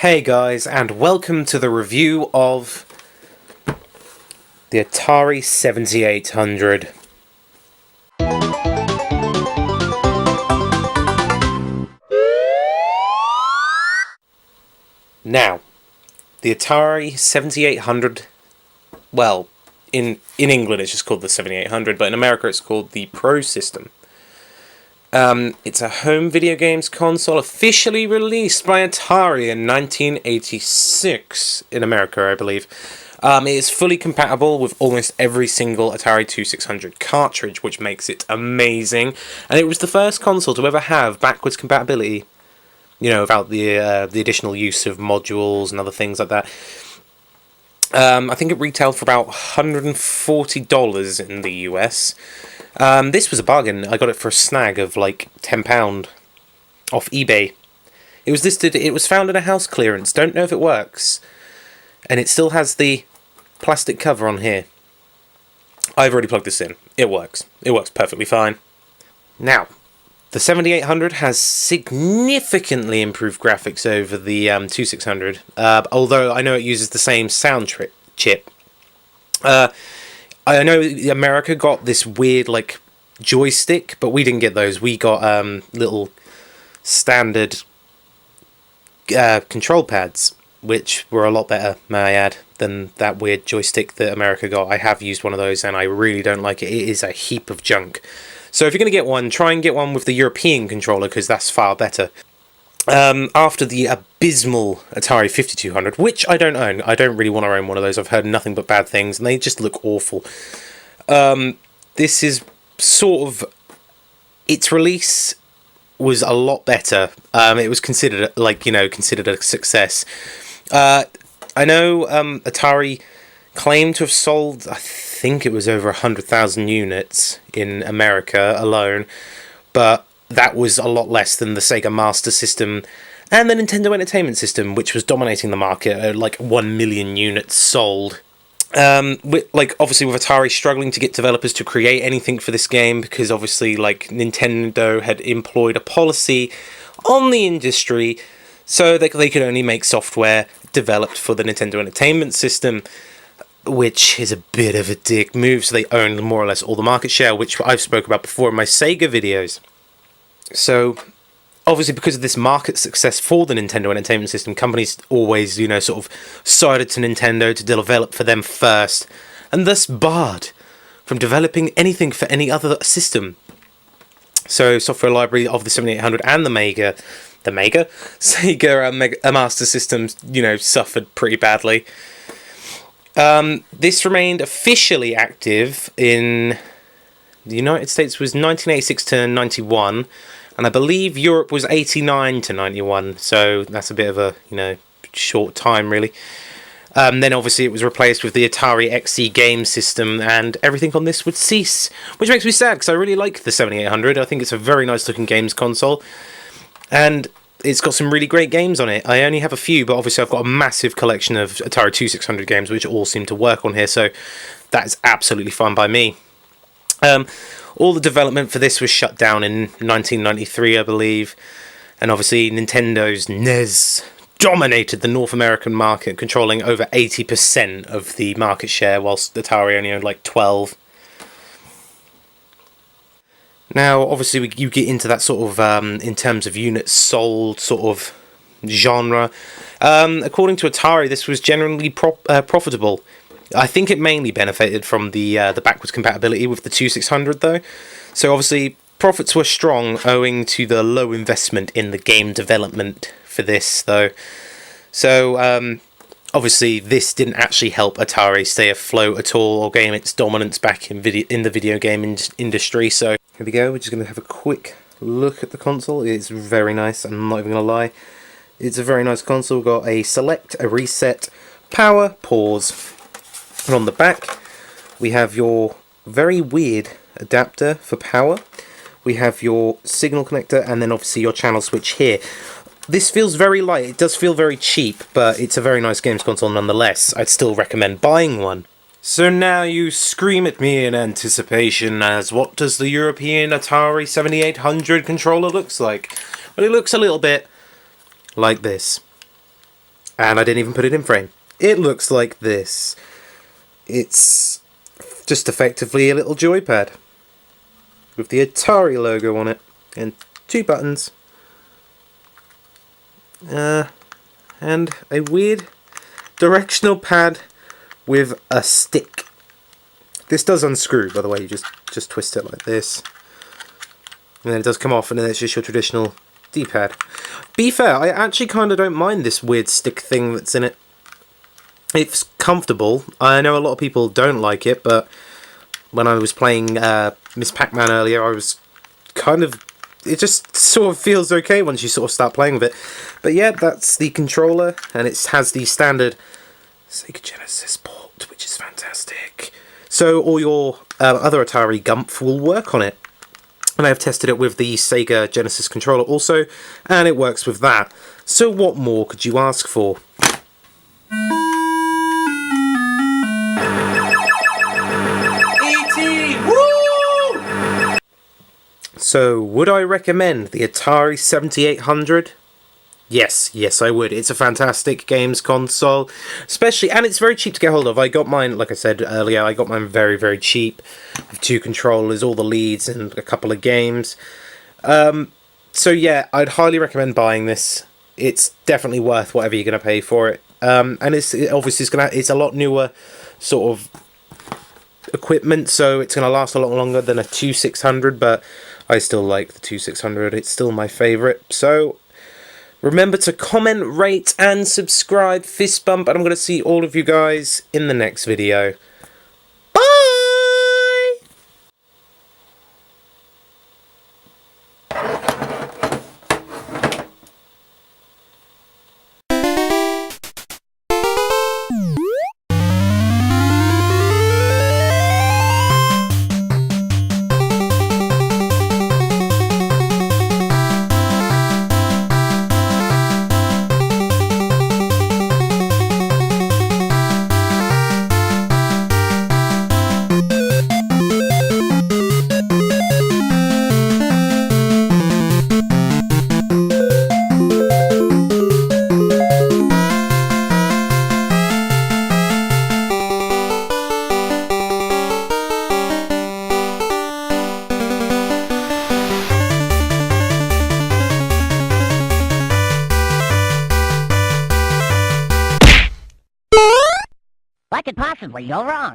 Hey guys, and welcome to the review of the Atari 7800. Now, the Atari 7800, well, in England it's just called the 7800, but in America it's called the Pro System. It's a home video games console officially released by Atari in 1986 in America, I believe. It is fully compatible with almost every single Atari 2600 cartridge, which makes it amazing. And it was the first console to ever have backwards compatibility, without the additional use of modules and other things like that. I think it retailed for about $140 in the US. This was a bargain. I got it for a snag of like £10 off eBay. It was listed. It was found in a house clearance. Don't know if it works, and it still has the plastic cover on here. I've already plugged this in. It works. It works perfectly fine. Now, the 7800 has significantly improved graphics over the 2600. Although I know it uses the same sound chip. I know America got this weird, joystick, but we didn't get those. We got little standard control pads, which were a lot better, may I add, than that weird joystick that America got. I have used one of those, and I really don't like it. It is a heap of junk. So if you're going to get one, try and get one with the European controller, because that's far better. After the abysmal Atari 5200, which I don't own. I don't really want to own one of those. I've heard nothing but bad things, and they just look awful. This is sort of... Its release was a lot better. It was considered, considered a success. I know Atari claimed to have sold, I think it was over 100,000 units in America alone, but that was a lot less than the Sega Master System and the Nintendo Entertainment System, which was dominating the market at 1 million units sold. Obviously with Atari struggling to get developers to create anything for this game, because obviously Nintendo had employed a policy on the industry so they could only make software developed for the Nintendo Entertainment System, which is a bit of a dick move. So they owned more or less all the market share, which I've spoke about before in my Sega videos. So, obviously, because of this market success for the Nintendo Entertainment System, companies always, sort of sided to Nintendo to develop for them first, and thus barred from developing anything for any other system. So, software library of the 7800 and the Sega Master Systems, suffered pretty badly. This remained officially active in the United States was 1986 to 91. And I believe Europe was 89 to 91, so that's a bit of a, short time, really. Then, obviously, it was replaced with the Atari XE game system, and everything on this would cease, which makes me sad, because I really like the 7800. I think it's a very nice-looking games console, and it's got some really great games on it. I only have a few, but obviously I've got a massive collection of Atari 2600 games, which all seem to work on here, so that is absolutely fine by me. All the development for this was shut down in 1993, I believe, and obviously Nintendo's NES dominated the North American market, controlling over 80% of the market share, whilst Atari only owned 12%. Now, obviously, you get into that sort of, in terms of units sold sort of genre. According to Atari, this was generally profitable. I think it mainly benefited from the backwards compatibility with the 2600, though. So obviously, profits were strong owing to the low investment in the game development for this, though. So obviously, this didn't actually help Atari stay afloat at all or gain its dominance back in the video game industry. So here we go. We're just going to have a quick look at the console. It's very nice. I'm not even going to lie. It's a very nice console. We've got a select, a reset, power, pause. And on the back, we have your very weird adapter for power. We have your signal connector, and then obviously your channel switch here. This feels very light. It does feel very cheap, but it's a very nice games console nonetheless. I'd still recommend buying one. So now you scream at me in anticipation as what does the European Atari 7800 controller looks like? Well, it looks a little bit like this. And I didn't even put it in frame. It looks like this. It's just effectively a little joypad with the Atari logo on it and 2 buttons. And a weird directional pad with a stick. This does unscrew, by the way. You just twist it like this, and then it does come off, and then it's just your traditional D-pad. Be fair, I actually kind of don't mind this weird stick thing that's in it. It's comfortable. I know a lot of people don't like it, but when I was playing Miss Pac-Man earlier, I was kind of... It just sort of feels okay once you sort of start playing with it. But yeah, that's the controller, and it has the standard Sega Genesis port, which is fantastic. So all your other Atari Gumph will work on it. And I've tested it with the Sega Genesis controller also, and it works with that. So what more could you ask for? So, would I recommend the Atari 7800? Yes, I would. It's a fantastic games console, especially, and it's very cheap to get hold of. I got mine, like I said earlier, I got mine very, very cheap, with 2 controllers, all the leads, and a couple of games. So yeah, I'd highly recommend buying this. It's definitely worth whatever you're going to pay for it. And it's a lot newer sort of equipment, so it's going to last a lot longer than a 2600, but I still like the 2600. It's still my favourite. So remember to comment, rate, and subscribe. Fist bump, and I'm going to see all of you guys in the next video. Bye! What could possibly go wrong?